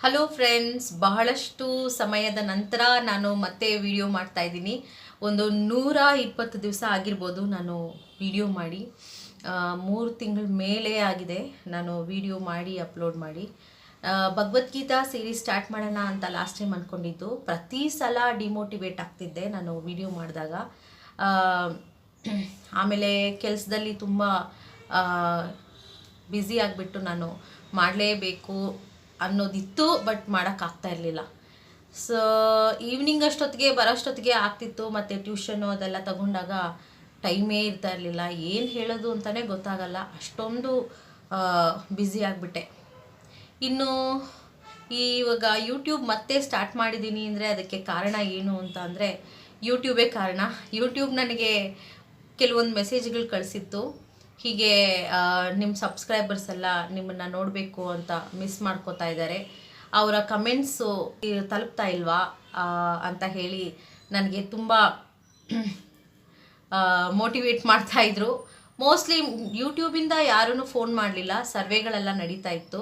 Hello friends, ಬಹಳಷ್ಟು ಸಮಯದ ನಂತರ ನಾನು ಮತ್ತೆ ವಿಡಿಯೋ ಮಾಡ್ತಾ ಇದ್ದೀನಿ. ಒಂದು 120 ದಿವಸ ಆಗಿರ್ಬೋದು ನಾನು ವಿಡಿಯೋ ಮಾಡಿ. 3 ತಿಂಗಳ ಮೇಲೆ ಆಗಿದೆ ನಾನು ವಿಡಿಯೋ ಮಾಡಿ ಅಪ್ಲೋಡ್ ಮಾಡಿ. ಭಗವದ್ಗೀತಾ ಸೀರೀಸ್ ಸ್ಟಾರ್ಟ್ ಮಾಡೋಣ ಅಂತ ಲಾಸ್ಟ್ ಟೈಮ್ ಅಂದ್ಕೊಂಡಿದ್ದು. ಪ್ರತಿ ಸಲ ಡಿಮೋಟಿವೇಟ್ ಆಗ್ತಿದ್ದೆ ನಾನು ವಿಡಿಯೋ ಮಾಡಿದಾಗ. ಆಮೇಲೆ ಕೆಲಸದಲ್ಲಿ ತುಂಬ ಬ್ಯುಸಿ ಆಗಿಬಿಟ್ಟು ನಾನು ಮಾಡಲೇಬೇಕು ಅನ್ನೋದಿತ್ತು, ಬಟ್ ಮಾಡೋಕ್ಕಾಗ್ತಾ ಇರಲಿಲ್ಲ. ಸೊ ಈವ್ನಿಂಗ್ ಅಷ್ಟೊತ್ತಿಗೆ ಬರೋಷ್ಟೊತ್ತಿಗೆ ಆಗ್ತಿತ್ತು, ಮತ್ತು ಟ್ಯೂಷನು ಅದೆಲ್ಲ ತಗೊಂಡಾಗ ಟೈಮೇ ಇರ್ತಾ ಇರಲಿಲ್ಲ. ಏನು ಹೇಳೋದು ಅಂತಲೇ ಗೊತ್ತಾಗಲ್ಲ, ಅಷ್ಟೊಂದು ಬ್ಯುಸಿ ಆಗಿಬಿಟ್ಟೆ. ಇನ್ನು ಇವಾಗ ಯೂಟ್ಯೂಬ್ ಮತ್ತೆ ಸ್ಟಾರ್ಟ್ ಮಾಡಿದ್ದೀನಿ ಅಂದರೆ ಅದಕ್ಕೆ ಕಾರಣ ಏನು ಅಂತ ಅಂದರೆ ಯೂಟ್ಯೂಬೇ ಕಾರಣ. ಯೂಟ್ಯೂಬ್ ನನಗೆ ಕೆಲವೊಂದು ಮೆಸೇಜ್ಗಳು ಕಳಿಸಿತ್ತು. ಹೀಗೆ ನಿಮ್ಮ ಸಬ್ಸ್ಕ್ರೈಬರ್ಸ್ ಎಲ್ಲ ನಿಮ್ಮನ್ನು ನೋಡಬೇಕು ಅಂತ ಮಿಸ್ ಮಾಡ್ಕೋತಾ ಇದ್ದಾರೆ, ಅವರ ಕಮೆಂಟ್ಸು ತಲುಪ್ತಾ ಇಲ್ವಾ ಅಂತ ಹೇಳಿ ನನಗೆ ತುಂಬ ಮೋಟಿವೇಟ್ ಮಾಡ್ತಾಯಿದ್ರು. ಮೋಸ್ಟ್ಲಿ ಯೂಟ್ಯೂಬಿಂದ ಯಾರೂ ಫೋನ್ ಮಾಡಲಿಲ್ಲ, ಸರ್ವೆಗಳೆಲ್ಲ ನಡೀತಾ ಇತ್ತು.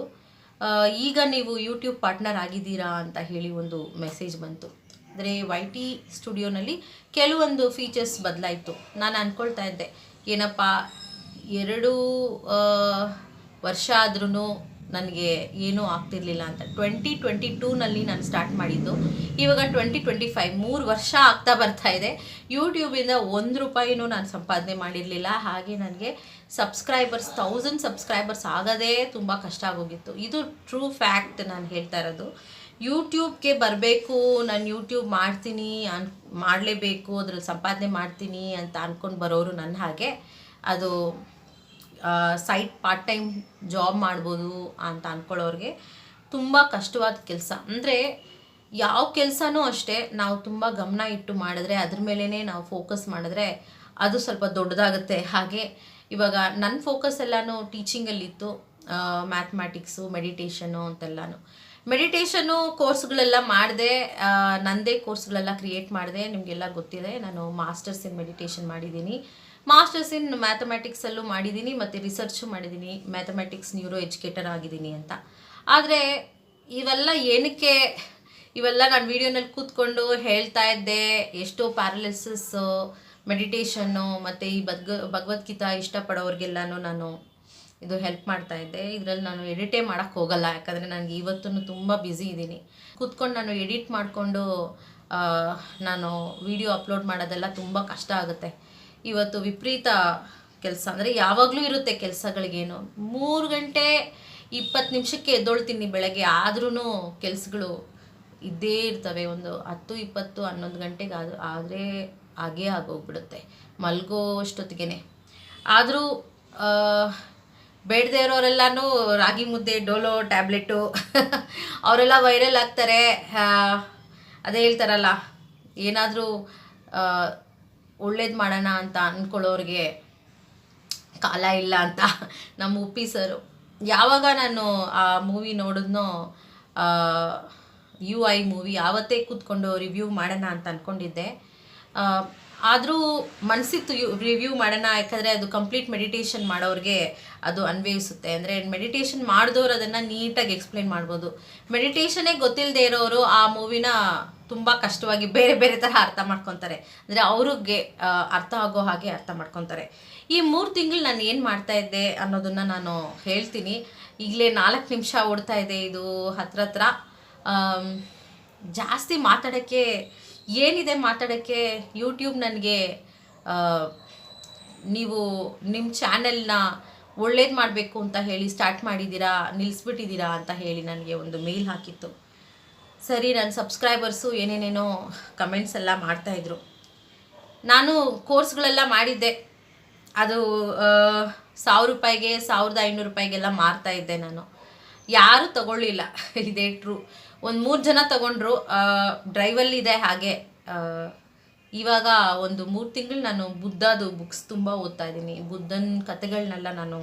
ಈಗ ನೀವು ಯೂಟ್ಯೂಬ್ ಪಾರ್ಟ್ನರ್ ಆಗಿದ್ದೀರಾ ಅಂತ ಹೇಳಿ ಒಂದು ಮೆಸೇಜ್ ಬಂತು. ಅಂದರೆ YT ಸ್ಟುಡಿಯೋನಲ್ಲಿ ಕೆಲವೊಂದು ಫೀಚರ್ಸ್ ಬದಲಾಯಿತು. ನಾನು ಅಂದ್ಕೊಳ್ತಾ ಇದ್ದೆ, ಏನಪ್ಪ 2 ವರ್ಷ ಆದ್ರೂ ನನಗೆ ಏನೂ ಆಗ್ತಿರ್ಲಿಲ್ಲ ಅಂತ. 2022ನಲ್ಲಿ ನಾನು ಸ್ಟಾರ್ಟ್ ಮಾಡಿದ್ದು, ಇವಾಗ 2025 3 ವರ್ಷ ಆಗ್ತಾ ಬರ್ತಾ ಇದೆ. ಯೂಟ್ಯೂಬಿಂದ 1 ರೂಪಾಯಿನೂ ನಾನು ಸಂಪಾದನೆ ಮಾಡಿರಲಿಲ್ಲ. ಹಾಗೆ ನನಗೆ 1000 ಸಬ್ಸ್ಕ್ರೈಬರ್ಸ್ ಆಗೋದೇ ತುಂಬ ಕಷ್ಟ ಆಗೋಗಿತ್ತು. ಇದು ಟ್ರೂ ಫ್ಯಾಕ್ಟ್ ನಾನು ಹೇಳ್ತಾ ಇರೋದು. ಯೂಟ್ಯೂಬ್ಗೆ ಬರಬೇಕು, ನಾನು ಯೂಟ್ಯೂಬ್ ಮಾಡ್ತೀನಿ ಮಾಡಲೇಬೇಕು, ಅದ್ರಲ್ಲಿ ಸಂಪಾದನೆ ಮಾಡ್ತೀನಿ ಅಂತ ಅಂದ್ಕೊಂಡು ಬರೋರು ನನ್ನ ಹಾಗೆ. ಅದು ಸೈಡ್ ಪಾರ್ಟ್ ಟೈಮ್ ಜಾಬ್ ಮಾಡ್ಬೋದು ಅಂತ ಅಂದ್ಕೊಳ್ಳೋರಿಗೆ ತುಂಬ ಕಷ್ಟವಾದ ಕೆಲಸ. ಅಂದರೆ ಯಾವ ಕೆಲಸನೂ ಅಷ್ಟೇ, ನಾವು ತುಂಬ ಗಮನ ಇಟ್ಟು ಮಾಡಿದ್ರೆ, ಅದ್ರ ಮೇಲೇ ನಾವು ಫೋಕಸ್ ಮಾಡಿದ್ರೆ ಅದು ಸ್ವಲ್ಪ ದೊಡ್ಡದಾಗುತ್ತೆ. ಹಾಗೆ ಇವಾಗ ನನ್ನ ಫೋಕಸ್ ಎಲ್ಲನೂ ಟೀಚಿಂಗಲ್ಲಿತ್ತು, ಮ್ಯಾಥಮ್ಯಾಟಿಕ್ಸು, ಮೆಡಿಟೇಷನು ಅಂತೆಲ್ಲನೂ. ಮೆಡಿಟೇಷನ್ನು ಕೋರ್ಸ್ಗಳೆಲ್ಲ ಮಾಡಿದೆ, ನನ್ನದೇ ಕೋರ್ಸ್ಗಳೆಲ್ಲ ಕ್ರಿಯೇಟ್ ಮಾಡಿದೆ. ನಿಮಗೆಲ್ಲ ಗೊತ್ತಿದೆ, ನಾನು ಮಾಸ್ಟರ್ಸ್ ಇನ್ ಮೆಡಿಟೇಷನ್ ಮಾಡಿದ್ದೀನಿ, ಮಾಸ್ಟರ್ಸ್ ಇನ್ ಮ್ಯಾಥಮೆಟಿಕ್ಸಲ್ಲೂ ಮಾಡಿದ್ದೀನಿ, ಮತ್ತು ರಿಸರ್ಚು ಮಾಡಿದ್ದೀನಿ, ಮ್ಯಾಥಮೆಟಿಕ್ಸ್ ನ್ಯೂರೋ ಎಜುಕೇಟರ್ ಆಗಿದ್ದೀನಿ ಅಂತ. ಆದರೆ ಇವೆಲ್ಲ ನಾನು ವೀಡಿಯೋನಲ್ಲಿ ಕೂತ್ಕೊಂಡು ಹೇಳ್ತಾ ಇದ್ದೆ. ಎಷ್ಟೋ ಪ್ಯಾರಲಿಸಿಸ್ಸು, ಮೆಡಿಟೇಷನ್ನು ಮತ್ತು ಈ ಭಗವದ್ಗೀತಾ ಇಷ್ಟಪಡೋರಿಗೆಲ್ಲನೂ ನಾನು ಇದು ಹೆಲ್ಪ್ ಮಾಡ್ತಾ ಇದ್ದೆ. ಇದರಲ್ಲಿ ನಾನು ಎಡಿಟೇ ಮಾಡೋಕ್ಕೆ ಹೋಗಲ್ಲ, ಯಾಕಂದರೆ ನನಗೆ ಇವತ್ತೂ ತುಂಬ ಬ್ಯುಸಿ ಇದ್ದೀನಿ. ಕೂತ್ಕೊಂಡು ನಾನು ಎಡಿಟ್ ಮಾಡಿಕೊಂಡು ನಾನು ವಿಡಿಯೋ ಅಪ್ಲೋಡ್ ಮಾಡೋದೆಲ್ಲ ತುಂಬ ಕಷ್ಟ ಆಗುತ್ತೆ. ಇವತ್ತು ವಿಪರೀತ ಕೆಲಸ, ಅಂದರೆ ಯಾವಾಗಲೂ ಇರುತ್ತೆ ಕೆಲಸಗಳಿಗೇನು. 3 ಗಂಟೆ 20 ನಿಮಿಷಕ್ಕೆ ಎದ್ದೊಳ್ತೀನಿ ಬೆಳಗ್ಗೆ, ಆದ್ರೂ ಕೆಲಸಗಳು ಇದ್ದೇ ಇರ್ತವೆ. ಒಂದು 10, 20, 11 ಗಂಟೆಗೆ ಆದರೆ ಹಾಗೇ ಆಗೋಗ್ಬಿಡುತ್ತೆ ಮಲ್ಗೋ ಅಷ್ಟೊತ್ತಿಗೆ. ಆದರೂ ಬೇಡದೇ ಇರೋರೆಲ್ಲನೂ ರಾಗಿ ಮುದ್ದೆ, ಡೋಲೋ ಟ್ಯಾಬ್ಲೆಟು ಅವರೆಲ್ಲ ವೈರಲ್ ಆಗ್ತಾರೆ. ಅದೇ ಹೇಳ್ತಾರಲ್ಲ, ಏನಾದರೂ ಒಳ್ಳೇದು ಮಾಡೋಣ ಅಂತ ಅಂದ್ಕೊಳ್ಳೋರಿಗೆ ಕಾಲ ಇಲ್ಲ ಅಂತ. ನಮ್ಮ ಉಪ್ಪಿ ಸರು ಯಾವಾಗ ನಾನು ಆ ಮೂವಿ ನೋಡಿದ್ನೋ, UI ಮೂವಿ, ಆವತ್ತೇ ಕೂತ್ಕೊಂಡು ರಿವ್ಯೂ ಮಾಡೋಣ ಅಂತ ಅಂದ್ಕೊಂಡಿದ್ದೆ. ಆದರೂ ಮನಸ್ಸಿತ್ತು ರಿವ್ಯೂ ಮಾಡೋಣ, ಯಾಕಂದರೆ ಅದು ಕಂಪ್ಲೀಟ್ ಮೆಡಿಟೇಷನ್ ಮಾಡೋರಿಗೆ ಅದು ಅನ್ವಯಿಸುತ್ತೆ. ಅಂದರೆ ಮೆಡಿಟೇಷನ್ ಮಾಡಿದವರು ಅದನ್ನು ನೀಟಾಗಿ ಎಕ್ಸ್ಪ್ಲೇನ್ ಮಾಡ್ಬೋದು. ಮೆಡಿಟೇಷನ್ನೇ ಗೊತ್ತಿಲ್ಲದೆ ಇರೋರು ಆ ಮೂವಿನ ತುಂಬ ಕಷ್ಟವಾಗಿ ಬೇರೆ ಬೇರೆ ಥರ ಅರ್ಥ ಮಾಡ್ಕೊತಾರೆ, ಅಂದರೆ ಅವ್ರಿಗೆ ಅರ್ಥ ಆಗೋ ಹಾಗೆ ಅರ್ಥ ಮಾಡ್ಕೊತಾರೆ. ಈ 3 ತಿಂಗಳು ನಾನು ಏನು ಮಾಡ್ತಾಯಿದ್ದೆ ಅನ್ನೋದನ್ನು ನಾನು ಹೇಳ್ತೀನಿ. ಈಗಲೇ 4 ನಿಮಿಷ ಓಡ್ತಾ ಇದೆ ಇದು ಹತ್ರ. ಜಾಸ್ತಿ ಮಾತಾಡೋಕ್ಕೆ ಏನಿದೆ ಮಾತಾಡೋಕ್ಕೆ? ಯೂಟ್ಯೂಬ್ ನನಗೆ ನೀವು ನಿಮ್ಮ ಚಾನೆಲ್ನ ಒಳ್ಳೇದು ಮಾಡಬೇಕು ಅಂತ ಹೇಳಿ ಸ್ಟಾರ್ಟ್ ಮಾಡಿದ್ದೀರಾ, ನಿಲ್ಲಿಸ್ಬಿಟ್ಟಿದ್ದೀರಾ ಅಂತ ಹೇಳಿ ನನಗೆ ಒಂದು ಮೇಲ್ ಹಾಕಿತ್ತು. ಸರಿ, ನನ್ನ ಸಬ್ಸ್ಕ್ರೈಬರ್ಸು ಏನೇನೇನೋ ಕಮೆಂಟ್ಸ್ ಎಲ್ಲ ಮಾಡ್ತಾಯಿದ್ರು. ನಾನು ಕೋರ್ಸ್ಗಳೆಲ್ಲ ಮಾಡಿದ್ದೆ, ಅದು 1000 ರೂಪಾಯಿಗೆ 1500 ರೂಪಾಯಿಗೆಲ್ಲ ಮಾರ್ತಾಯಿದ್ದೆ ನಾನು. ಯಾರೂ ತಗೊಳ್ಳಿಲ್ಲ, ಇದೇ ಟ್ರೂ. ಒಂದು 3 ಜನ ತಗೊಂಡ್ರು, ಡ್ರೈವಲ್ಲಿದೆ ಹಾಗೆ. ಇವಾಗ ಒಂದು 3 ತಿಂಗಳು ನಾನು ಬುದ್ಧದು ಬುಕ್ಸ್ ತುಂಬ ಓದ್ತಾ ಇದ್ದೀನಿ. ಬುದ್ಧನ ಕಥೆಗಳನ್ನೆಲ್ಲ ನಾನು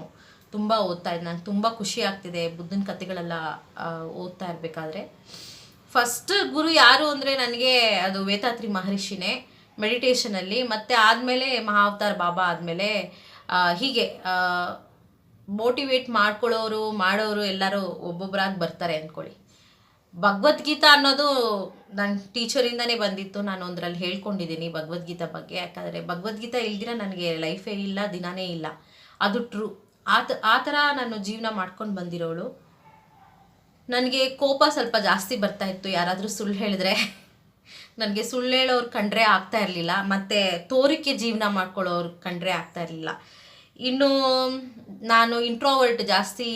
ತುಂಬ ಓದ್ತಾ ಇದ್ದೀನಿ. ನನಗೆ ತುಂಬ ಖುಷಿ ಆಗ್ತಿದೆ ಬುದ್ಧನ ಕಥೆಗಳೆಲ್ಲ ಓದ್ತಾ ಇರಬೇಕಾದ್ರೆ. ಫಸ್ಟ್ ಗುರು ಯಾರು ಅಂದರೆ ನನಗೆ ಅದು ವೇದಾತ್ರಿ ಮಹರ್ಷಿನೇ ಮೆಡಿಟೇಷನಲ್ಲಿ. ಮತ್ತು ಆದಮೇಲೆ ಮಹಾವತಾರ್ ಬಾಬಾ ಆದಮೇಲೆ ಹೀಗೆ ಮೋಟಿವೇಟ್ ಮಾಡೋರು ಎಲ್ಲರೂ ಒಬ್ಬೊಬ್ಬರಾಗಿ ಬರ್ತಾರೆ ಅಂದ್ಕೊಳ್ಳಿ. ಭಗವದ್ಗೀತಾ ಅನ್ನೋದು ನನ್ನ ಟೀಚರಿಂದನೇ ಬಂದಿತ್ತು. ನಾನು ಒಂದರಲ್ಲಿ ಹೇಳ್ಕೊಂಡಿದ್ದೀನಿ ಭಗವದ್ಗೀತಾ ಬಗ್ಗೆ. ಯಾಕಂದರೆ ಭಗವದ್ಗೀತಾ ಇಲ್ದಿರ ನನಗೆ ಲೈಫೇ ಇಲ್ಲ, ದಿನಾನೇ ಇಲ್ಲ. ಅದು ಟ್ರೂ. ಆ ಥರ ನಾನು ಜೀವನ ಮಾಡ್ಕೊಂಡು ಬಂದಿರೋಳು. ನನಗೆ ಕೋಪ ಸ್ವಲ್ಪ ಜಾಸ್ತಿ ಬರ್ತಾಯಿತ್ತು. ಯಾರಾದರೂ ಸುಳ್ಳು ಹೇಳಿದ್ರೆ ನನಗೆ ಸುಳ್ಳು ಹೇಳೋರು ಕಂಡ್ರೆ ಆಗ್ತಾ ಇರಲಿಲ್ಲ, ಮತ್ತು ತೋರಿಕೆ ಜೀವನ ಮಾಡ್ಕೊಳ್ಳೋರು ಕಂಡ್ರೆ ಆಗ್ತಾ ಇರಲಿಲ್ಲ. ಇನ್ನು ನಾನು ಇಂಟ್ರೋವರ್ಟ್, ಜಾಸ್ತಿ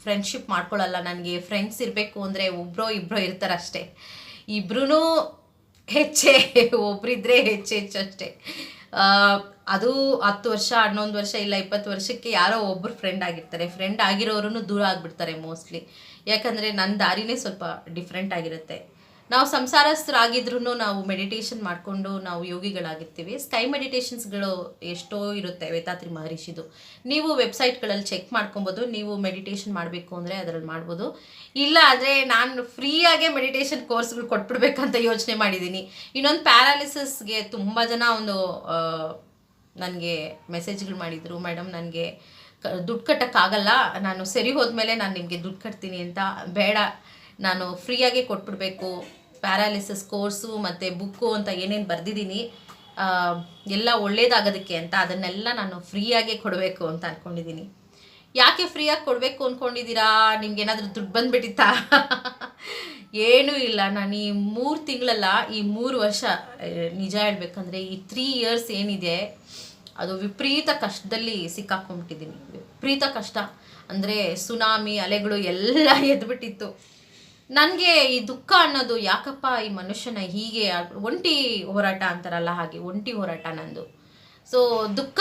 ಫ್ರೆಂಡ್ಶಿಪ್ ಮಾಡ್ಕೊಳ್ಳಲ್ಲ. ನನಗೆ ಫ್ರೆಂಡ್ಸ್ ಇರಬೇಕು ಅಂದರೆ ಒಬ್ಬರೋ ಇಬ್ಬರೋ ಇರ್ತಾರಷ್ಟೇ. ಇಬ್ಬರೂ ಹೆಚ್ಚೇ, ಒಬ್ಬರಿದ್ದರೆ ಹೆಚ್ಚಷ್ಟೇ. ಅದು 10 ವರ್ಷ, 11 ವರ್ಷ, ಇಲ್ಲ 20 ವರ್ಷಕ್ಕೆ ಯಾರೋ ಒಬ್ಬರು ಫ್ರೆಂಡ್ ಆಗಿರ್ತಾರೆ. ಫ್ರೆಂಡ್ ಆಗಿರೋರು ದೂರ ಆಗಿಬಿಡ್ತಾರೆ ಮೋಸ್ಟ್ಲಿ. ಯಾಕಂದರೆ ನನ್ನ ದಾರಿನೇ ಸ್ವಲ್ಪ ಡಿಫ್ರೆಂಟ್ ಆಗಿರುತ್ತೆ. ನಾವು ಸಂಸಾರಸ್ಥರಾಗಿದ್ರೂ ನಾವು ಮೆಡಿಟೇಷನ್ ಮಾಡಿಕೊಂಡು ನಾವು ಯೋಗಿಗಳಾಗಿರ್ತೀವಿ. ಸ್ಕೈ ಮೆಡಿಟೇಷನ್ಸ್ಗಳು ಎಷ್ಟೋ ಇರುತ್ತೆ ವೇದಾತ್ರಿ ಮಹರ್ಷಿದು. ನೀವು ವೆಬ್ಸೈಟ್ಗಳಲ್ಲಿ ಚೆಕ್ ಮಾಡ್ಕೊಬೋದು. ನೀವು ಮೆಡಿಟೇಷನ್ ಮಾಡಬೇಕು ಅಂದರೆ ಅದರಲ್ಲಿ ಮಾಡ್ಬೋದು. ಇಲ್ಲ ಅಂದರೆ ನಾನು ಫ್ರೀಯಾಗೆ ಮೆಡಿಟೇಷನ್ ಕೋರ್ಸ್ಗಳು ಕೊಟ್ಬಿಡ್ಬೇಕಂತ ಯೋಚನೆ ಮಾಡಿದ್ದೀನಿ. ಇನ್ನೊಂದು ಪ್ಯಾರಾಲಿಸಿಸ್ಗೆ ತುಂಬ ಜನ ನನಗೆ ಮೆಸೇಜ್ಗಳು ಮಾಡಿದರು, ಮೇಡಮ್ ನನಗೆ ದುಡ್ಡು ಕಟ್ಟೋಕ್ಕಾಗಲ್ಲ, ನಾನು ಸರಿ ಹೋದ್ಮೇಲೆ ನಾನು ನಿಮಗೆ ದುಡ್ಡು ಕಟ್ತೀನಿ ಅಂತ. ಬೇಡ, ನಾನು ಫ್ರೀಯಾಗೆ ಕೊಟ್ಬಿಡ್ಬೇಕು ಪ್ಯಾರಾಲಿಸಿಸ್ ಕೋರ್ಸು ಮತ್ತು ಬುಕ್ಕು ಅಂತ ಏನೇನು ಬರೆದಿದ್ದೀನಿ ಎಲ್ಲ ಒಳ್ಳೇದಾಗೋದಕ್ಕೆ ಅಂತ, ಅದನ್ನೆಲ್ಲ ನಾನು ಫ್ರೀಯಾಗೆ ಕೊಡಬೇಕು ಅಂತ ಅಂದ್ಕೊಂಡಿದ್ದೀನಿ. ಯಾಕೆ ಫ್ರೀಯಾಗಿ ಕೊಡಬೇಕು ಅಂದ್ಕೊಂಡಿದ್ದೀರಾ? ನಿಮ್ಗೇನಾದರೂ ದುಡ್ಡು ಬಂದುಬಿಟ್ಟಿತ್ತಾ? ಏನೂ ಇಲ್ಲ. ನಾನು ಈ 3 ತಿಂಗಳಲ್ಲ, ಈ 3 ವರ್ಷ ನಿಜ ಹೇಳ್ಬೇಕಂದ್ರೆ ಈ 3 ಇಯರ್ಸ್ ಏನಿದೆ ಅದು ವಿಪರೀತ ಕಷ್ಟದಲ್ಲಿ ಸಿಕ್ಕಾಕೊಂಡ್ಬಿಟ್ಟಿದ್ದೀನಿ. ವಿಪರೀತ ಕಷ್ಟ ಅಂದರೆ ಸುನಾಮಿ ಅಲೆಗಳು ಎಲ್ಲ ಎದ್ಬಿಟ್ಟಿತ್ತು. ನನಗೆ ಈ ದುಃಖ ಅನ್ನೋದು ಯಾಕಪ್ಪ ಈ ಮನುಷ್ಯನ ಹೀಗೆ ಒಂಟಿ ಹೋರಾಟ ಅಂತಾರಲ್ಲ, ಹಾಗೆ ಒಂಟಿ ಹೋರಾಟ ನಂದು. ಸೊ ದುಃಖ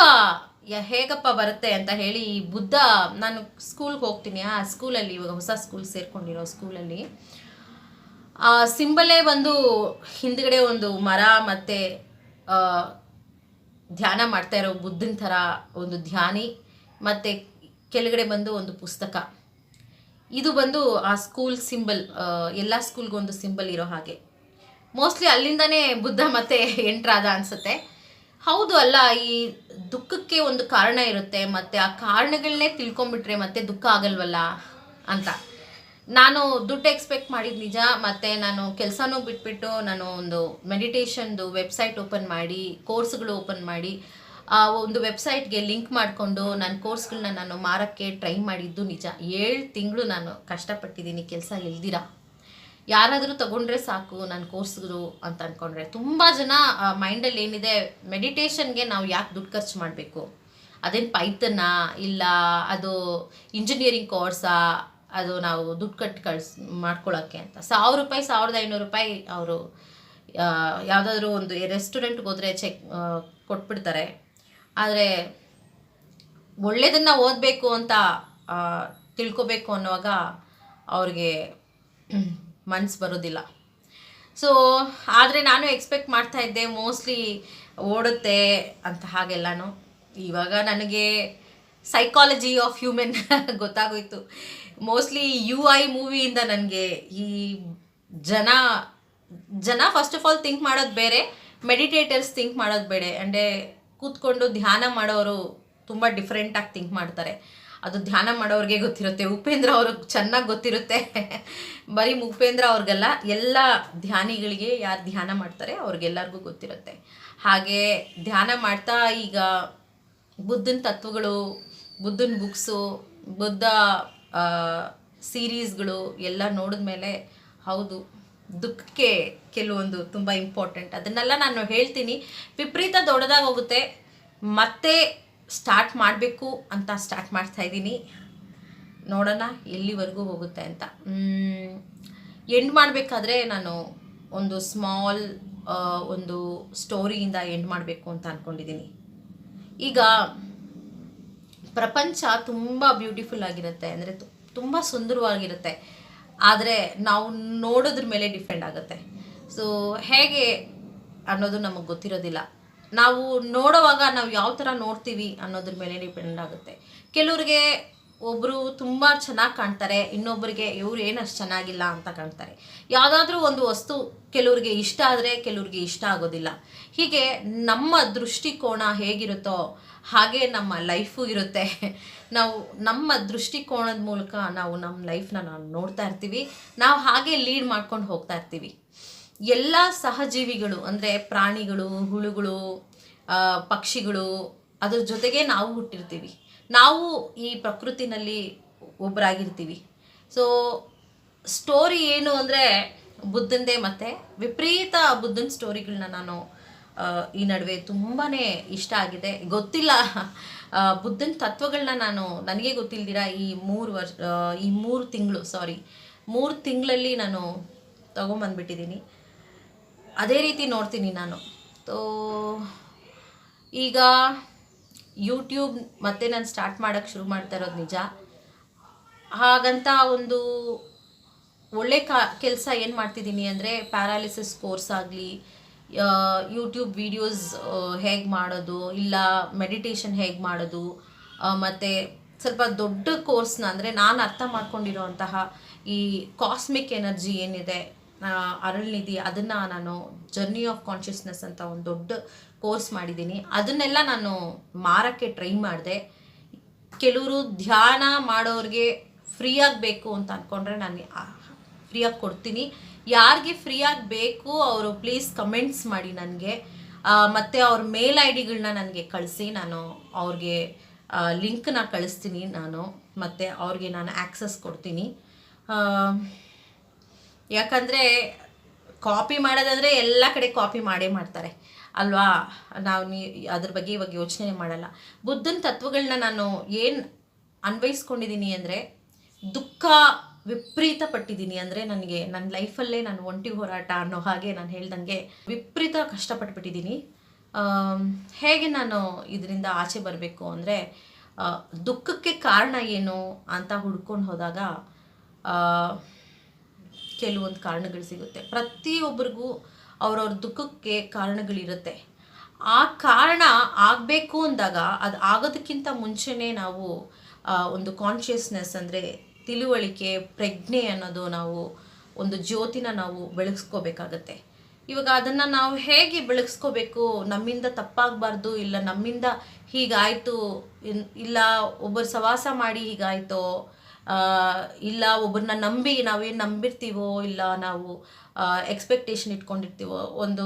ಹೇಗಪ್ಪ ಬರುತ್ತೆ ಅಂತ ಹೇಳಿ ಈ ಬುದ್ಧ, ನಾನು ಸ್ಕೂಲ್ಗೆ ಹೋಗ್ತೀನಿ. ಆ ಸ್ಕೂಲಲ್ಲಿ, ಇವಾಗ ಹೊಸ ಸ್ಕೂಲ್ ಸೇರ್ಕೊಂಡಿರೋ ಸ್ಕೂಲಲ್ಲಿ ಸಿಂಬಲೇ ಬಂದು ಹಿಂದ್ಗಡೆ ಒಂದು ಮರ ಮತ್ತು ಧ್ಯಾನ ಮಾಡ್ತಾ ಇರೋ ಬುದ್ಧನ ಥರ ಒಂದು ಧ್ಯಾನಿ, ಮತ್ತು ಕೆಳಗಡೆ ಬಂದು ಒಂದು ಪುಸ್ತಕ. ಇದು ಬಂದು ಆ ಸ್ಕೂಲ್ ಸಿಂಬಲ್. ಎಲ್ಲ ಸ್ಕೂಲ್ಗೊಂದು ಸಿಂಬಲ್ ಇರೋ ಹಾಗೆ. ಮೋಸ್ಟ್ಲಿ ಅಲ್ಲಿಂದನೇ ಬುದ್ಧ ಮತ್ತೆ ಎಂಟ್ರಾದ ಅನಿಸುತ್ತೆ. ಹೌದು ಅಲ್ಲ, ಈ ದುಃಖಕ್ಕೆ ಒಂದು ಕಾರಣ ಇರುತ್ತೆ, ಮತ್ತು ಆ ಕಾರಣಗಳನ್ನೇ ತಿಳ್ಕೊಂಬಿಟ್ರೆ ಮತ್ತೆ ದುಃಖ ಆಗಲ್ವಲ್ಲ ಅಂತ ನಾನು ದುಡ್ಡು ಎಕ್ಸ್ಪೆಕ್ಟ್ ಮಾಡಿದ್ದು ನಿಜ. ಮತ್ತು ನಾನು ಕೆಲಸನೂ ಬಿಟ್ಬಿಟ್ಟು ನಾನು ಒಂದು ಮೆಡಿಟೇಷನ್ದು ವೆಬ್ಸೈಟ್ ಓಪನ್ ಮಾಡಿ, ಕೋರ್ಸ್ಗಳು ಓಪನ್ ಮಾಡಿ, ಆ ಒಂದು ವೆಬ್ಸೈಟ್ಗೆ ಲಿಂಕ್ ಮಾಡಿಕೊಂಡು ನನ್ನ ಕೋರ್ಸ್ಗಳನ್ನ ನಾನು ಮಾರೋಕ್ಕೆ ಟ್ರೈ ಮಾಡಿದ್ದು ನಿಜ. 7 ತಿಂಗಳು ನಾನು ಕಷ್ಟಪಟ್ಟಿದ್ದೀನಿ ಕೆಲಸ ಇಲ್ದಿರ. ಯಾರಾದರೂ ತಗೊಂಡ್ರೆ ಸಾಕು ನನ್ನ ಕೋರ್ಸ್ಗಳು ಅಂತ ಅಂದ್ಕೊಂಡ್ರೆ. ತುಂಬ ಜನ ಮೈಂಡಲ್ಲಿ ಏನಿದೆ, ಮೆಡಿಟೇಷನ್ಗೆ ನಾವು ಯಾಕೆ ದುಡ್ಡು ಖರ್ಚು ಮಾಡಬೇಕು, ಅದೇನು ಪೈತನ ಇಲ್ಲ ಅದು ಇಂಜಿನಿಯರಿಂಗ್ ಕೋರ್ಸಾ, ಅದು ನಾವು ದುಡ್ಡು ಕಟ್ಟು ಮಾಡ್ಕೊಳ್ಳೋಕ್ಕೆ ಅಂತ 1000 ರೂಪಾಯಿ 1500 ರೂಪಾಯಿ ಅವರು ಯಾವುದಾದ್ರೂ ಒಂದು ರೆಸ್ಟೋರೆಂಟ್ಗೆ ಹೋದರೆ ಕೊಟ್ಬಿಡ್ತಾರೆ. ಆದರೆ ಒಳ್ಳೆಯದನ್ನು ಓದಬೇಕು ಅಂತ ತಿಳ್ಕೊಬೇಕು ಅನ್ನುವಾಗ ಅವ್ರಿಗೆ ಮನಸ್ಸು ಬರೋದಿಲ್ಲ. ಸೊ ಆದರೆ ನಾನು ಎಕ್ಸ್ಪೆಕ್ಟ್ ಮಾಡ್ತಾಯಿದ್ದೆ ಮೋಸ್ಟ್ಲಿ ಓಡುತ್ತೆ ಅಂತ. ಹಾಗೆಲ್ಲನೂ ಇವಾಗ ನನಗೆ ಸೈಕಾಲಜಿ ಆಫ್ ಹ್ಯೂಮನ್ ಗೊತ್ತಾಗೋಯ್ತು. ಮೋಸ್ಟ್ಲಿ UI ಮೂವಿಯಿಂದ ನನಗೆ ಈ ಜನ ಫಸ್ಟ್ ಆಫ್ ಆಲ್ ಥಿಂಕ್ ಮಾಡೋದು ಬೇರೆ, ಮೆಡಿಟೇಟರ್ಸ್ ಥಿಂಕ್ ಮಾಡೋದು ಬೇರೆ. ಅಂದರೆ ಕೂತ್ಕೊಂಡು ಧ್ಯಾನ ಮಾಡೋರು ತುಂಬ ಡಿಫ್ರೆಂಟಾಗಿ ಥಿಂಕ್ ಮಾಡ್ತಾರೆ. ಅದು ಧ್ಯಾನ ಮಾಡೋರಿಗೆ ಗೊತ್ತಿರುತ್ತೆ. ಉಪೇಂದ್ರ ಅವ್ರಿಗೆ ಚೆನ್ನಾಗಿ ಗೊತ್ತಿರುತ್ತೆ. ಬರೀ ಉಪೇಂದ್ರ ಅವ್ರಿಗೆಲ್ಲ, ಎಲ್ಲ ಧ್ಯಾನಿಗಳಿಗೆ ಯಾರು ಧ್ಯಾನ ಮಾಡ್ತಾರೆ ಅವ್ರಿಗೆಲ್ಲರಿಗೂ ಗೊತ್ತಿರುತ್ತೆ. ಹಾಗೆ ಧ್ಯಾನ ಮಾಡ್ತಾ ಈಗ ಬುದ್ಧನ ತತ್ವಗಳು, ಬುದ್ಧನ ಬುಕ್ಸು, ಬುದ್ಧ ಸೀರೀಸ್ಗಳು ಎಲ್ಲ ನೋಡಿದ್ಮೇಲೆ ಹೌದು, ದುಃಖಕ್ಕೆ ಕೆಲವೊಂದು ತುಂಬ ಇಂಪಾರ್ಟೆಂಟ್. ಅದನ್ನೆಲ್ಲ ನಾನು ಹೇಳ್ತೀನಿ. ವಿಪರೀತ ದೊಡ್ಡದಾಗಿ ಹೋಗುತ್ತೆ. ಮತ್ತೆ ಸ್ಟಾರ್ಟ್ ಮಾಡಬೇಕು ಅಂತ ಸ್ಟಾರ್ಟ್ ಮಾಡ್ತಾಯಿದ್ದೀನಿ. ನೋಡೋಣ ಎಲ್ಲಿವರೆಗೂ ಹೋಗುತ್ತೆ ಅಂತ. ಎಂಡ್ ಮಾಡಬೇಕಾದ್ರೆ ನಾನು ಒಂದು ಸ್ಮಾಲ್ ಒಂದು ಸ್ಟೋರಿಯಿಂದ ಎಂಡ್ ಮಾಡಬೇಕು ಅಂತ ಅಂದ್ಕೊಂಡಿದ್ದೀನಿ. ಈಗ ಪ್ರಪಂಚ ತುಂಬ ಬ್ಯೂಟಿಫುಲ್ ಆಗಿರುತ್ತೆ, ಅಂದರೆ ತುಂಬ ಸುಂದರವಾಗಿರುತ್ತೆ. ಆದರೆ ನಾವು ನೋಡೋದ್ರ ಮೇಲೆ ಡಿಪೆಂಡ್ ಆಗುತ್ತೆ. ಸೊ ಹೇಗೆ ಅನ್ನೋದು ನಮಗೆ ಗೊತ್ತಿರೋದಿಲ್ಲ. ನಾವು ನೋಡೋವಾಗ ನಾವು ಯಾವ ಥರ ನೋಡ್ತೀವಿ ಅನ್ನೋದ್ರ ಮೇಲೆ ಡಿಪೆಂಡ್ ಆಗುತ್ತೆ. ಕೆಲವ್ರಿಗೆ ಒಬ್ಬರು ತುಂಬ ಚೆನ್ನಾಗಿ ಕಾಣ್ತಾರೆ, ಇನ್ನೊಬ್ಬರಿಗೆ ಇವ್ರು ಏನು ಅಷ್ಟು ಚೆನ್ನಾಗಿಲ್ಲ ಅಂತ ಕಾಣ್ತಾರೆ. ಯಾವುದಾದ್ರೂ ಒಂದು ವಸ್ತು ಕೆಲವ್ರಿಗೆ ಇಷ್ಟ ಆದರೆ ಕೆಲವ್ರಿಗೆ ಇಷ್ಟ ಆಗೋದಿಲ್ಲ. ಹೀಗೆ ನಮ್ಮ ದೃಷ್ಟಿಕೋನ ಹೇಗಿರುತ್ತೋ ಹಾಗೆ ನಮ್ಮ ಲೈಫು ಇರುತ್ತೆ. ನಾವು ನಮ್ಮ ದೃಷ್ಟಿಕೋನದ ಮೂಲಕ ನಾವು ನಮ್ಮ ಲೈಫ್ನ ನಾವು ನೋಡ್ತಾ ಇರ್ತೀವಿ, ನಾವು ಹಾಗೆ ಲೀಡ್ ಮಾಡ್ಕೊಂಡು ಹೋಗ್ತಾ ಇರ್ತೀವಿ. ಎಲ್ಲ ಸಹಜೀವಿಗಳು ಅಂದರೆ ಪ್ರಾಣಿಗಳು, ಹುಳುಗಳು, ಪಕ್ಷಿಗಳು, ಅದ್ರ ಜೊತೆಗೆ ನಾವು ಹುಟ್ಟಿರ್ತೀವಿ. ನಾವು ಈ ಪ್ರಕೃತಿನಲ್ಲಿ ಒಬ್ಬರಾಗಿರ್ತೀವಿ. ಸೊ ಸ್ಟೋರಿ ಏನು ಅಂದರೆ ಬುದ್ಧಂದೇ, ಮತ್ತು ವಿಪರೀತ ಬುದ್ಧನ ಸ್ಟೋರಿಗಳನ್ನ ನಾನು ಈ ನಡುವೆ ತುಂಬಾ ಇಷ್ಟ ಆಗಿದೆ. ಗೊತ್ತಿಲ್ಲ, ಬುದ್ಧನ ತತ್ವಗಳನ್ನ ನನಗೆ ಗೊತ್ತಿಲ್ದಿರ ಈ 3 ತಿಂಗಳಲ್ಲಿ ನಾನು ತೊಗೊಂಬಂದ್ಬಿಟ್ಟಿದ್ದೀನಿ. ಅದೇ ರೀತಿ ನೋಡ್ತೀನಿ ನಾನು. ಈಗ ಯೂಟ್ಯೂಬ್ ಮತ್ತೆ ನಾನು ಸ್ಟಾರ್ಟ್ ಮಾಡೋಕ್ಕೆ ಶುರು ಮಾಡ್ತಾ ಇರೋದು ನಿಜ. ಹಾಗಂತ ಒಂದು ಒಳ್ಳೆ ಕೆಲಸ ಏನು ಮಾಡ್ತಿದ್ದೀನಿ ಅಂದರೆ ಪ್ಯಾರಾಲಿಸಿಸ್ ಕೋರ್ಸ್ ಆಗಲಿ, ಯೂಟ್ಯೂಬ್ ವೀಡಿಯೋಸ್ ಹೇಗೆ ಮಾಡೋದು, ಇಲ್ಲ ಮೆಡಿಟೇಷನ್ ಹೇಗೆ ಮಾಡೋದು, ಮತ್ತು ಸ್ವಲ್ಪ ದೊಡ್ಡ ಕೋರ್ಸ್ನ ಅಂದರೆ ನಾನು ಅರ್ಥ ಮಾಡ್ಕೊಂಡಿರೋಂತಹ ಈ ಕಾಸ್ಮಿಕ್ ಎನರ್ಜಿ ಏನಿದೆ, ಅರಳ್ನಿಧಿ, ಅದನ್ನು ನಾನು ಜರ್ನಿ ಆಫ್ ಕಾನ್ಷಿಯಸ್ನೆಸ್ ಅಂತ ಒಂದು ದೊಡ್ಡ ಕೋರ್ಸ್ ಮಾಡಿದ್ದೀನಿ. ಅದನ್ನೆಲ್ಲ ನಾನು ಮಾರಕ್ಕೆ ಟ್ರೈ ಮಾಡಿದೆ. ಕೆಲವರು ಧ್ಯಾನ ಮಾಡೋರಿಗೆ ಫ್ರೀಯಾಗಿ ಬೇಕು ಅಂತ ಅಂದ್ಕೊಂಡ್ರೆ ನಾನು ಫ್ರೀಯಾಗಿ ಕೊಡ್ತೀನಿ. ಯಾರಿಗೆ ಫ್ರೀಯಾಗಿ ಬೇಕು ಅವರು ಪ್ಲೀಸ್ ಕಮೆಂಟ್ಸ್ ಮಾಡಿ ನನಗೆ, ಮತ್ತು ಅವ್ರ ಮೇಲ್ ಐ ಡಿಗಳನ್ನ ನನಗೆ ಕಳಿಸಿ, ನಾನು ಅವ್ರಿಗೆ ಲಿಂಕ್ನ ಕಳಿಸ್ತೀನಿ ನಾನು, ಮತ್ತು ಅವ್ರಿಗೆ ನಾನು ಆ್ಯಕ್ಸಸ್ ಕೊಡ್ತೀನಿ. ಯಾಕಂದರೆ ಕಾಪಿ ಮಾಡೋದಂದರೆ ಎಲ್ಲ ಕಡೆ ಕಾಪಿ ಮಾಡೇ ಮಾಡ್ತಾರೆ ಅಲ್ವಾ. ಅದ್ರ ಬಗ್ಗೆ ಇವಾಗ ಯೋಚನೆ ಮಾಡಲ್ಲ. ಬುದ್ಧನ ತತ್ವಗಳನ್ನ ನಾನು ಏನು ಅನ್ವಯಿಸ್ಕೊಂಡಿದ್ದೀನಿ ಅಂದರೆ, ದುಃಖ ವಿಪರೀತ ಪಟ್ಟಿದ್ದೀನಿ. ಅಂದರೆ ನನಗೆ ನನ್ನ ಲೈಫಲ್ಲೇ ನಾನು ಒಂಟಿ ಹೋರಾಟ ಅನ್ನೋ ಹಾಗೆ ನಾನು ಹೇಳ್ದಂಗೆ ವಿಪರೀತ ಕಷ್ಟಪಟ್ಬಿಟ್ಟಿದ್ದೀನಿ. ಹೇಗೆ ನಾನು ಇದರಿಂದ ಆಚೆ ಬರಬೇಕು ಅಂದರೆ, ದುಃಖಕ್ಕೆ ಕಾರಣ ಏನು ಅಂತ ಹುಡ್ಕೊಂಡು ಹೋದಾಗ ಕೆಲವೊಂದು ಕಾರಣಗಳು ಸಿಗುತ್ತೆ. ಪ್ರತಿಯೊಬ್ಬರಿಗೂ ಅವ್ರವ್ರ ದುಃಖಕ್ಕೆ ಕಾರಣಗಳಿರುತ್ತೆ. ಆ ಕಾರಣ ಆಗಬೇಕು ಅಂದಾಗ ಅದು ಆಗೋದಕ್ಕಿಂತ ಮುಂಚೆನೇ ನಾವು ಒಂದು ಕಾನ್ಷಿಯಸ್ನೆಸ್ ಅಂದರೆ ತಿಳುವಳಿಕೆ, ಪ್ರಜ್ಞೆ ಅನ್ನೋದು, ನಾವು ಒಂದು ಜ್ಯೋತಿನ ನಾವು ಬೆಳಗಿಸ್ಕೋಬೇಕಾಗತ್ತೆ. ಇವಾಗ ಅದನ್ನು ನಾವು ಹೇಗೆ ಬೆಳಗಿಸ್ಕೋಬೇಕು? ನಮ್ಮಿಂದ ತಪ್ಪಾಗಬಾರ್ದು, ಇಲ್ಲ ನಮ್ಮಿಂದ ಹೀಗಾಯಿತು, ಇಲ್ಲ ಒಬ್ಬರು ಸವಾಸ ಮಾಡಿ ಹೀಗಾಯಿತೋ, ಇಲ್ಲ ಒಬ್ಬರನ್ನ ನಂಬಿ ನಾವೇನು ನಂಬಿರ್ತೀವೋ, ಇಲ್ಲ ನಾವು ಎಕ್ಸ್ಪೆಕ್ಟೇಷನ್ ಇಟ್ಕೊಂಡಿರ್ತೀವೋ. ಒಂದು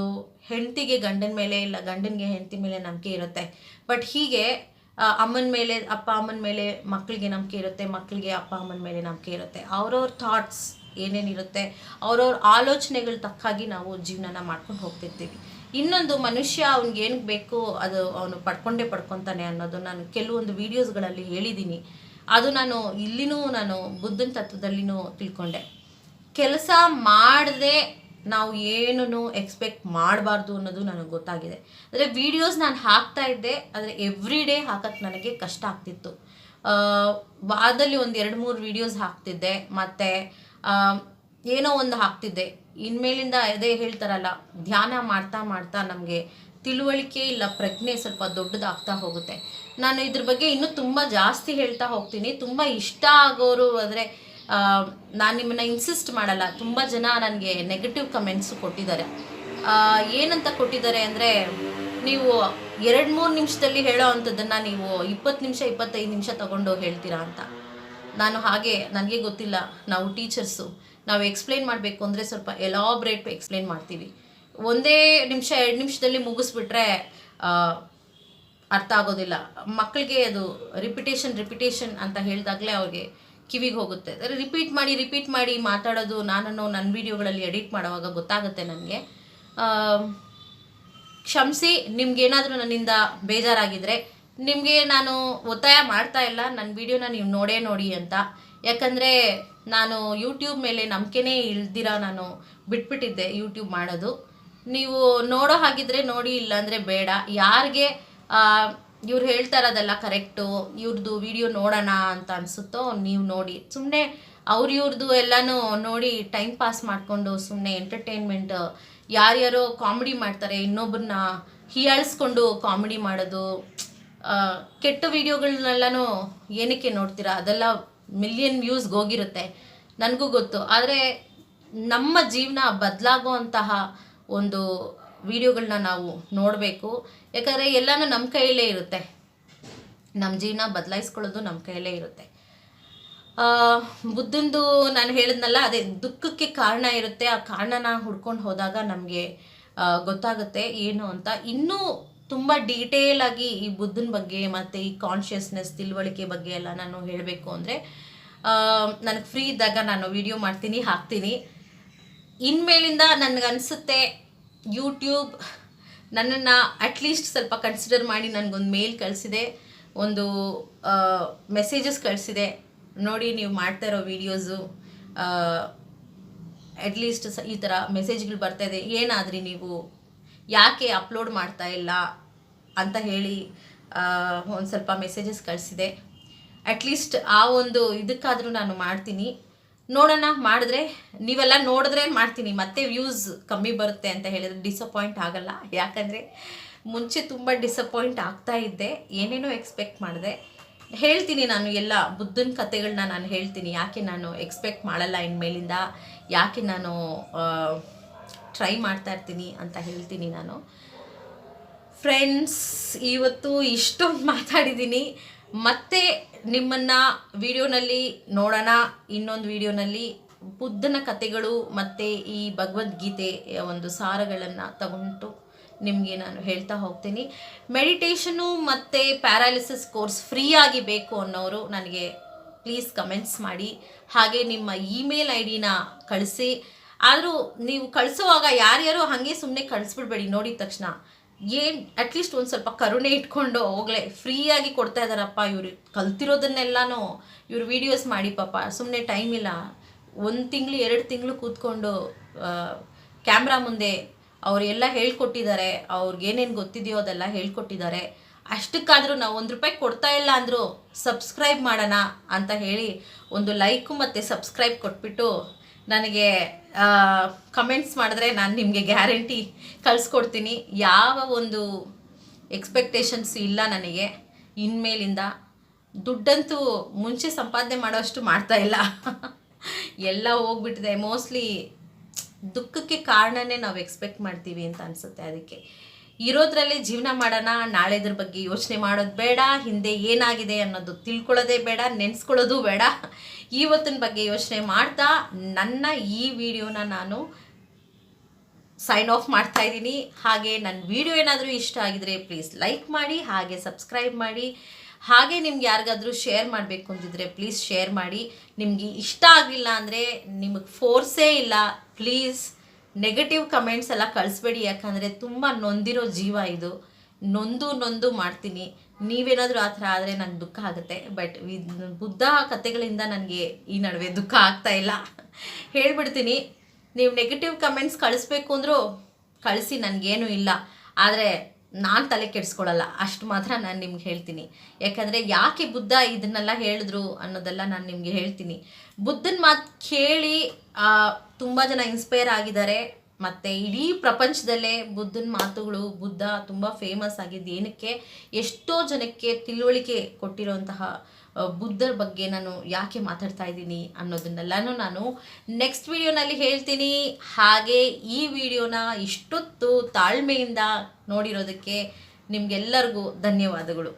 ಹೆಂಡತಿಗೆ ಗಂಡನ ಮೇಲೆ, ಇಲ್ಲ ಗಂಡನಿಗೆ ಹೆಂಡತಿ ಮೇಲೆ ನಂಬಿಕೆ ಇರುತ್ತೆ. ಬಟ್ ಹೀಗೆ ಅಮ್ಮನ ಮೇಲೆ, ಅಪ್ಪ ಅಮ್ಮನ ಮೇಲೆ ಮಕ್ಕಳಿಗೆ ನಂಬಿಕೆ ಇರುತ್ತೆ, ಮಕ್ಕಳಿಗೆ ಅಪ್ಪ ಅಮ್ಮನ ಮೇಲೆ ನಂಬಿಕೆ ಇರುತ್ತೆ. ಅವ್ರವ್ರ ಥಾಟ್ಸ್ ಏನೇನಿರುತ್ತೆ, ಅವ್ರವ್ರ ಆಲೋಚನೆಗಳು ತಕ್ಕಾಗಿ ನಾವು ಜೀವನನ ಮಾಡ್ಕೊಂಡು ಹೋಗ್ತಿರ್ತೀವಿ. ಇನ್ನೊಂದು, ಮನುಷ್ಯ ಅವ್ನಿಗೆ ಏನಕ್ಕೆ ಬೇಕು ಅದು ಅವನು ಪಡ್ಕೊತಾನೆ ಅನ್ನೋದು ನಾನು ಕೆಲವೊಂದು ವೀಡಿಯೋಸ್ಗಳಲ್ಲಿ ಹೇಳಿದ್ದೀನಿ. ಅದು ನಾನು ಇಲ್ಲಿನೂ ನಾನು ಬುದ್ಧನ ತತ್ವದಲ್ಲಿನೂ ತಿಳ್ಕೊಂಡೆ. ಕೆಲಸ ಮಾಡದೆ ನಾವು ಏನೂ ಎಕ್ಸ್ಪೆಕ್ಟ್ ಮಾಡಬಾರ್ದು ಅನ್ನೋದು ನನಗೆ ಗೊತ್ತಾಗಿದೆ. ಅಂದರೆ ವೀಡಿಯೋಸ್ ನಾನು ಹಾಕ್ತಾ ಇದ್ದೆ, ಆದರೆ ಎವ್ರಿ ಡೇ ಹಾಕೋಕ್ಕೆ ನನಗೆ ಕಷ್ಟ ಆಗ್ತಿತ್ತು. ವಾರದಲ್ಲಿ ಒಂದು 2-3 ವೀಡಿಯೋಸ್ ಹಾಕ್ತಿದ್ದೆ, ಮತ್ತು ಏನೋ ಒಂದು ಹಾಕ್ತಿದ್ದೆ. ಇನ್ಮೇಲಿಂದ ಅದೇ ಹೇಳ್ತಾರಲ್ಲ, ಧ್ಯಾನ ಮಾಡ್ತಾ ಮಾಡ್ತಾ ನಮಗೆ ತಿಳುವಳಿಕೆ ಇಲ್ಲ ಪ್ರಜ್ಞೆ ಸ್ವಲ್ಪ ದೊಡ್ಡದಾಗ್ತಾ ಹೋಗುತ್ತೆ. ನಾನು ಇದ್ರ ಬಗ್ಗೆ ಇನ್ನೂ ತುಂಬ ಜಾಸ್ತಿ ಹೇಳ್ತಾ ಹೋಗ್ತೀನಿ. ತುಂಬ ಇಷ್ಟ ಆಗೋರು ಆದರೆ ನಾನು ನಿಮ್ಮನ್ನು ಇನ್ಸಿಸ್ಟ್ ಮಾಡಲ್ಲ. ತುಂಬ ಜನ ನನಗೆ ನೆಗೆಟಿವ್ ಕಮೆಂಟ್ಸು ಕೊಟ್ಟಿದ್ದಾರೆ. ಏನಂತ ಕೊಟ್ಟಿದ್ದಾರೆ ಅಂದರೆ, ನೀವು 2-3 ನಿಮಿಷದಲ್ಲಿ ಹೇಳೋ ಅಂಥದ್ದನ್ನು ನೀವು 20 ನಿಮಿಷ 25 ನಿಮಿಷ ತಗೊಂಡು ಹೇಳ್ತೀರಾ ಅಂತ. ನಾನು ಹಾಗೆ, ನನಗೆ ಗೊತ್ತಿಲ್ಲ, ನಾವು ಟೀಚರ್ಸು, ನಾವು ಎಕ್ಸ್ಪ್ಲೇನ್ ಮಾಡಬೇಕು ಅಂದರೆ ಸ್ವಲ್ಪ ಎಲಾಬ್ರೇಟ್ ಎಕ್ಸ್ಪ್ಲೇನ್ ಮಾಡ್ತೀವಿ. 1 ನಿಮಿಷ 2 ನಿಮಿಷದಲ್ಲಿ ಮುಗಿಸ್ಬಿಟ್ರೆ ಅರ್ಥ ಆಗೋದಿಲ್ಲ. ಮಕ್ಕಳಿಗೆ ಅದು ರಿಪಿಟೇಷನ್ ಅಂತ ಹೇಳಿದಾಗಲೇ ಅವ್ರಿಗೆ ಕಿವಿಗೆ ಹೋಗುತ್ತೆ. ರಿಪೀಟ್ ಮಾಡಿ ಮಾತಾಡೋದು ನಾನು ನನ್ನ ವೀಡಿಯೋಗಳಲ್ಲಿ ಎಡಿಟ್ ಮಾಡುವಾಗ ಗೊತ್ತಾಗುತ್ತೆ ನನಗೆ. ಕ್ಷಮಿಸಿ, ನಿಮ್ಗೇನಾದರೂ ನನ್ನಿಂದ ಬೇಜಾರಾಗಿದ್ದರೆ. ನಿಮಗೆ ನಾನು ಒತ್ತಾಯ ಮಾಡ್ತಾ ಇಲ್ಲ ನನ್ನ ವೀಡಿಯೋನ ನೀವು ನೋಡಿ ಅಂತ. ಯಾಕಂದರೆ ನಾನು ಯೂಟ್ಯೂಬ್ ಮೇಲೆ ನಂಬಿಕೆನೇ ಇಲ್ದಿರ ನಾನು ಬಿಟ್ಬಿಟ್ಟಿದ್ದೆ ಯೂಟ್ಯೂಬ್ ಮಾಡೋದು. ನೀವು ನೋಡೋ ಹಾಗಿದ್ರೆ ನೋಡಿ, ಇಲ್ಲಾಂದರೆ ಬೇಡ. ಯಾರಿಗೆ ಇವ್ರು ಹೇಳ್ತಾ ಇರೋದೆಲ್ಲ ಕರೆಕ್ಟು, ಇವ್ರದ್ದು ವಿಡಿಯೋ ನೋಡೋಣ ಅಂತ ಅನಿಸುತ್ತೋ ನೀವು ನೋಡಿ. ಸುಮ್ಮನೆ ಇವ್ರದ್ದು ಎಲ್ಲನೂ ನೋಡಿ ಟೈಮ್ ಪಾಸ್ ಮಾಡಿಕೊಂಡು ಸುಮ್ಮನೆ ಎಂಟರ್ಟೈನ್ಮೆಂಟ್, ಯಾರ್ಯಾರೋ ಕಾಮಿಡಿ ಮಾಡ್ತಾರೆ, ಇನ್ನೊಬ್ಬರನ್ನ ಹೀಯಾಳಿಸ್ಕೊಂಡು ಕಾಮಿಡಿ ಮಾಡೋದು, ಕೆಟ್ಟ ವಿಡಿಯೋಗಳನ್ನೆಲ್ಲನೂ ಏನಕ್ಕೆ ನೋಡ್ತೀರಾ? ಅದೆಲ್ಲ ಮಿಲಿಯನ್ ವ್ಯೂಸ್ಗೆ ಹೋಗಿರುತ್ತೆ, ನನಗೂ ಗೊತ್ತು. ಆದರೆ ನಮ್ಮ ಜೀವನ ಬದಲಾಗುವಂತಹ ಒಂದು ವಿಡಿಯೋಗಳನ್ನ ನಾವು ನೋಡಬೇಕು. ಯಾಕಂದರೆ ಎಲ್ಲನೂ ನಮ್ಮ ಕೈಯಲ್ಲೇ ಇರುತ್ತೆ. ನಮ್ಮ ಜೀವನ ಬದಲಾಯಿಸ್ಕೊಳ್ಳೋದು ನಮ್ಮ ಕೈಯಲ್ಲೇ ಇರುತ್ತೆ. ಬುದ್ಧಂದು ನಾನು ಹೇಳಿದ್ನಲ್ಲ, ಅದೇ ದುಃಖಕ್ಕೆ ಕಾರಣ ಇರುತ್ತೆ. ಆ ಕಾರಣನ ಹುಡ್ಕೊಂಡು ಹೋದಾಗ ನಮಗೆ ಗೊತ್ತಾಗುತ್ತೆ ಏನು ಅಂತ. ಇನ್ನೂ ತುಂಬ ಡೀಟೇಲ್ ಆಗಿ ಈ ಬುದ್ಧನ ಬಗ್ಗೆ ಮತ್ತು ಈ ಕಾನ್ಷಿಯಸ್ನೆಸ್ ತಿಳುವಳಿಕೆ ಬಗ್ಗೆ ಎಲ್ಲ ನಾನು ಹೇಳಬೇಕು ಅಂದರೆ ನನಗೆ ಫ್ರೀ ಇದ್ದಾಗ ನಾನು ವಿಡಿಯೋ ಮಾಡ್ತೀನಿ, ಹಾಕ್ತೀನಿ. ಇನ್ಮೇಲಿಂದ ನನಗನ್ಸುತ್ತೆ ಯೂಟ್ಯೂಬ್ ನನ್ನನ್ನು ಅಟ್ಲೀಸ್ಟ್ ಸ್ವಲ್ಪ ಕನ್ಸಿಡರ್ ಮಾಡಿ ನನಗೊಂದು ಮೇಲ್ ಕಳಿಸಿದೆ, ಒಂದು ಮೆಸೇಜಸ್ ಕಳಿಸಿದೆ. ನೋಡಿ, ನೀವು ಮಾಡ್ತಾ ಇರೋ ವೀಡಿಯೋಸು ಅಟ್ಲೀಸ್ಟ್ ಈ ಥರ ಮೆಸೇಜ್ಗಳು ಬರ್ತಾಯಿದೆ, ಏನಾದ್ರಿ ನೀವು ಯಾಕೆ ಅಪ್ಲೋಡ್ ಮಾಡ್ತಾ ಇಲ್ಲ ಅಂತ ಹೇಳಿ ಒಂದು ಸ್ವಲ್ಪ ಮೆಸೇಜಸ್ ಕಳಿಸಿದೆ. ಅಟ್ಲೀಸ್ಟ್ ಆ ಒಂದು ಇದಕ್ಕಾದರೂ ನಾನು ಮಾಡ್ತೀನಿ. ನೋಡೋಣ, ಮಾಡಿದ್ರೆ ನೀವೆಲ್ಲ ನೋಡಿದ್ರೆ ಮಾಡ್ತೀನಿ. ಮತ್ತೆ ವ್ಯೂಸ್ ಕಮ್ಮಿ ಬರುತ್ತೆ ಅಂತ ಹೇಳಿದ್ರೆ ಡಿಸಪಾಯಿಂಟ್ ಆಗಲ್ಲ. ಯಾಕಂದರೆ ಮುಂಚೆ ತುಂಬ ಡಿಸಪಾಯಿಂಟ್ ಆಗ್ತಾ ಇದ್ದೆ, ಏನೇನೋ ಎಕ್ಸ್ಪೆಕ್ಟ್ ಮಾಡಿದೆ. ಹೇಳ್ತೀನಿ ನಾನು ಎಲ್ಲ ಬುದ್ಧನ ಕಥೆಗಳನ್ನ ನಾನು ಹೇಳ್ತೀನಿ, ಯಾಕೆ ನಾನು ಎಕ್ಸ್ಪೆಕ್ಟ್ ಮಾಡಲ್ಲ ಇನ್ಮೇಲಿಂದ, ಯಾಕೆ ನಾನು ಟ್ರೈ ಮಾಡ್ತಾ ಇರ್ತೀನಿ ಅಂತ ಹೇಳ್ತೀನಿ ನಾನು. ಫ್ರೆಂಡ್ಸ್, ಇವತ್ತು ಇಷ್ಟೊಂದು ಮಾತಾಡಿದ್ದೀನಿ. ಮತ್ತೆ ನಿಮ್ಮನ್ನು ವಿಡಿಯೋನಲ್ಲಿ ನೋಡೋಣ. ಇನ್ನೊಂದು ವಿಡಿಯೋನಲ್ಲಿ ಬುದ್ಧನ ಕಥೆಗಳು ಮತ್ತು ಈ ಭಗವದ್ಗೀತೆಯ ಒಂದು ಸಾರಗಳನ್ನು ತಗೊಂಡು ನಿಮಗೆ ನಾನು ಹೇಳ್ತಾ ಹೋಗ್ತೀನಿ. ಮೆಡಿಟೇಷನು ಮತ್ತು ಪ್ಯಾರಾಲಿಸಿಸ್ ಕೋರ್ಸ್ ಫ್ರೀಯಾಗಿ ಬೇಕು ಅನ್ನೋರು ನನಗೆ ಪ್ಲೀಸ್ ಕಮೆಂಟ್ಸ್ ಮಾಡಿ. ಹಾಗೆ ನಿಮ್ಮ ಇಮೇಲ್ ಐ ಡಿನ ಕಳಿಸಿ. ಆದರೂ ನೀವು ಕಳಿಸುವಾಗ ಯಾರ್ಯಾರು ಹಾಗೆ ಸುಮ್ಮನೆ ಕಳಿಸ್ಬಿಡ್ಬೇಡಿ. ನೋಡಿದ ತಕ್ಷಣ ಅಟ್ಲೀಸ್ಟ್ ಒಂದು ಸ್ವಲ್ಪ ಕರುಣೆ ಇಟ್ಕೊಂಡು ಹೋಗಲೇ, ಫ್ರೀಯಾಗಿ ಕೊಡ್ತಾ ಇದ್ದಾರಪ್ಪ ಇವರು, ಕಲ್ತಿರೋದನ್ನೆಲ್ಲನೂ ಇವರು ವೀಡಿಯೋಸ್ ಮಾಡಿ ಪಾಪ, ಸುಮ್ಮನೆ ಟೈಮ್ ಇಲ್ಲ. 1 ತಿಂಗಳು 2 ತಿಂಗಳು ಕೂತ್ಕೊಂಡು ಕ್ಯಾಮ್ರಾ ಮುಂದೆ ಅವರೆಲ್ಲ ಹೇಳ್ಕೊಟ್ಟಿದ್ದಾರೆ, ಅವ್ರಿಗೇನೇನು ಗೊತ್ತಿದೆಯೋ ಅದೆಲ್ಲ ಹೇಳ್ಕೊಟ್ಟಿದ್ದಾರೆ. ಅಷ್ಟಕ್ಕಾದರೂ ನಾವು 1 ರೂಪಾಯಿ ಕೊಡ್ತಾ ಇಲ್ಲ ಅಂದರೂ ಸಬ್ಸ್ಕ್ರೈಬ್ ಮಾಡೋಣ ಅಂತ ಹೇಳಿ ಒಂದು ಲೈಕು ಮತ್ತು ಸಬ್ಸ್ಕ್ರೈಬ್ ಕೊಟ್ಬಿಟ್ಟು ನನಗೆ ಕಮೆಂಟ್ಸ್ ಮಾಡಿದ್ರೆ ನಾನು ನಿಮಗೆ ಗ್ಯಾರಂಟಿ ಕಳಿಸ್ಕೊಡ್ತೀನಿ. ಯಾವ ಒಂದು ಎಕ್ಸ್ಪೆಕ್ಟೇಷನ್ಸ್ ಇಲ್ಲ ನನಗೆ ಇನ್ಮೇಲಿಂದ. ದುಡ್ಡಂತೂ ಮುಂಚೆ ಸಂಪಾದನೆ ಮಾಡೋಷ್ಟು ಮಾಡ್ತಾ ಇಲ್ಲ, ಎಲ್ಲ ಹೋಗ್ಬಿಟ್ಟಿದೆ. ಮೋಸ್ಟ್ಲಿ ದುಃಖಕ್ಕೆ ಕಾರಣನೇ ನಾವು ಎಕ್ಸ್ಪೆಕ್ಟ್ ಮಾಡ್ತೀವಿ ಅಂತ ಅನಿಸುತ್ತೆ. ಅದಕ್ಕೆ ಇರೋದ್ರಲ್ಲೇ ಜೀವನ ಮಾಡೋಣ. ನಾಳೆದ್ರ ಬಗ್ಗೆ ಯೋಚನೆ ಮಾಡೋದು ಬೇಡ, ಹಿಂದೆ ಏನಾಗಿದೆ ಅನ್ನೋದು ತಿಳ್ಕೊಳ್ಳೋದೇ ಬೇಡ, ನೆನೆಸ್ಕೊಳ್ಳೋದು ಬೇಡ. ಇವತ್ತಿನ ಬಗ್ಗೆ ಯೋಚನೆ ಮಾಡ್ತಾ ನನ್ನ ಈ ವಿಡಿಯೋನ ನಾನು ಸೈನ್ ಆಫ್ ಮಾಡ್ತಾ ಇದ್ದೀನಿ. ಹಾಗೆ ನನ್ನ ವಿಡಿಯೋ ಏನಾದರೂ ಇಷ್ಟ ಆಗಿದ್ರೆ ಪ್ಲೀಸ್ ಲೈಕ್ ಮಾಡಿ, ಹಾಗೆ ಸಬ್ಸ್ಕ್ರೈಬ್ ಮಾಡಿ. ಹಾಗೆ ನಿಮ್ಗೆ ಯಾರಿಗಾದರೂ ಶೇರ್ ಮಾಡಬೇಕು ಅಂತಿದ್ರೆ ಪ್ಲೀಸ್ ಶೇರ್ ಮಾಡಿ. ನಿಮಗೆ ಇಷ್ಟ ಆಗಲಿಲ್ಲ ಅಂದರೆ ನಿಮಗೆ ಫೋರ್ಸೇ ಇಲ್ಲ, ಪ್ಲೀಸ್ ನೆಗೆಟಿವ್ ಕಮೆಂಟ್ಸ್ ಎಲ್ಲ ಕಳಿಸ್ಬೇಡಿ. ಯಾಕಂದರೆ ತುಂಬ ನೊಂದಿರೋ ಜೀವ ಇದು, ನೊಂದು ಮಾಡ್ತೀನಿ. ನೀವೇನಾದರೂ ಆ ಥರ ಆದರೆ ನನಗೆ ದುಃಖ ಆಗುತ್ತೆ. ಬಟ್ ಬುದ್ಧ ಕಥೆಗಳಿಂದ ನನಗೆ ಈ ನಡುವೆ ದುಃಖ ಆಗ್ತಾ ಇಲ್ಲ, ಹೇಳ್ಬಿಡ್ತೀನಿ. ನೀವು ನೆಗೆಟಿವ್ ಕಮೆಂಟ್ಸ್ ಕಳಿಸ್ಬೇಕು ಅಂದರೂ ಕಳಿಸಿ, ನನಗೇನೂ ಇಲ್ಲ. ಆದರೆ ನಾನು ತಲೆ ಕೆಡಿಸ್ಕೊಳ್ಳಲ್ಲ, ಅಷ್ಟು ಮಾತ್ರ ನಾನು ನಿಮ್ಗೆ ಹೇಳ್ತೀನಿ. ಯಾಕಂದರೆ ಯಾಕೆ ಬುದ್ಧ ಇದನ್ನೆಲ್ಲ ಹೇಳಿದ್ರು ಅನ್ನೋದೆಲ್ಲ ನಾನು ನಿಮಗೆ ಹೇಳ್ತೀನಿ. ಬುದ್ಧನ ಮಾತು ಕೇಳಿ ತುಂಬ ಜನ ಇನ್ಸ್ಪೈರ್ ಆಗಿದ್ದಾರೆ. ಮತ್ತು ಇಡೀ ಪ್ರಪಂಚದಲ್ಲೇ ಬುದ್ಧನ ಮಾತುಗಳು, ಬುದ್ಧ ತುಂಬ ಫೇಮಸ್ ಆಗಿದ್ದು ಏನಕ್ಕೆ, ಎಷ್ಟೋ ಜನಕ್ಕೆ ತಿಳುವಳಿಕೆ ಕೊಟ್ಟಿರೋಂತಹ ಬುದ್ಧರ ಬಗ್ಗೆ ನಾನು ಯಾಕೆ ಮಾತಾಡ್ತಾ ಇದ್ದೀನಿ ಅನ್ನೋದನ್ನೆಲ್ಲನೂ ನಾನು ನೆಕ್ಸ್ಟ್ ವಿಡಿಯೋನಲ್ಲಿ ಹೇಳ್ತೀನಿ. ಹಾಗೆ ಈ ವಿಡಿಯೋನ ಇಷ್ಟೊತ್ತು ತಾಳ್ಮೆಯಿಂದ ನೋಡಿರೋದಕ್ಕೆ ನಿಮಗೆಲ್ಲರಿಗೂ ಧನ್ಯವಾದಗಳು.